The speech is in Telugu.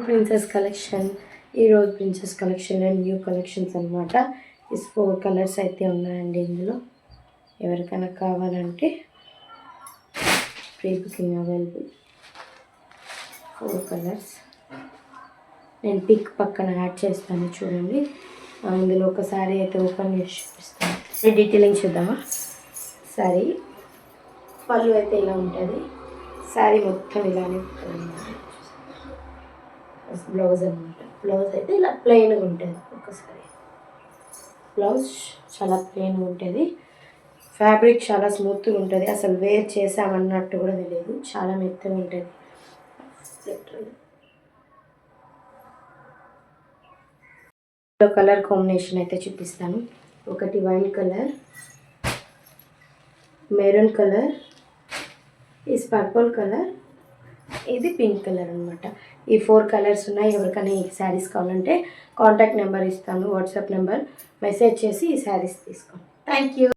Princess collection. ప్రిన్సెస్ కలెక్షన్లో న్యూ కలెక్షన్స్ అనమాట. ఈ 4 కలర్స్ అయితే ఉన్నాయండి. ఇందులో ఎవరికైనా కావాలంటే ప్రీ బుకింగ్ అవైలబుల్. 4 కలర్స్ నేను పిక్ పక్కన యాడ్ చేస్తాను చూడండి. ఇందులో ఒక శారీ అయితే ఓపెన్ చేసి చూపిస్తాను. డీటెయిలింగ్ చూద్దామా. శారీ పళ్ళు అయితే ఇలా ఉంటుంది. శారీ మొత్తం ఇలానే ఉంటుంది. బ్లౌజ్ అనమాట. బ్లౌజ్ అయితే ఇలా ప్లెయిన్గా ఉంటుంది. ఒకసారి బ్లౌజ్ చాలా ప్లెయిన్గా ఉంటుంది. ఫ్యాబ్రిక్ చాలా స్మూత్గా ఉంటుంది. అసలు వేర్ చేసామన్నట్టు కూడా తెలియదు. చాలా మెత్తగా ఉంటుంది. కలర్ కాంబినేషన్ అయితే చూపిస్తాను. ఒకటి వైన్ కలర్, మెరూన్ కలర్, ఈ పర్పుల్ కలర్, ఇది పింక్ కలర్ అనమాట. ఈ 4 కలర్స్ ఉన్నాయి. ఎవరికైనా ఈ శారీస్ కావాలంటే కాంటాక్ట్ నెంబర్ ఇస్తాను, వాట్సాప్ నెంబర్. మెసేజ్ చేసి ఈ శారీస్ తీసుకోండి. Thank you.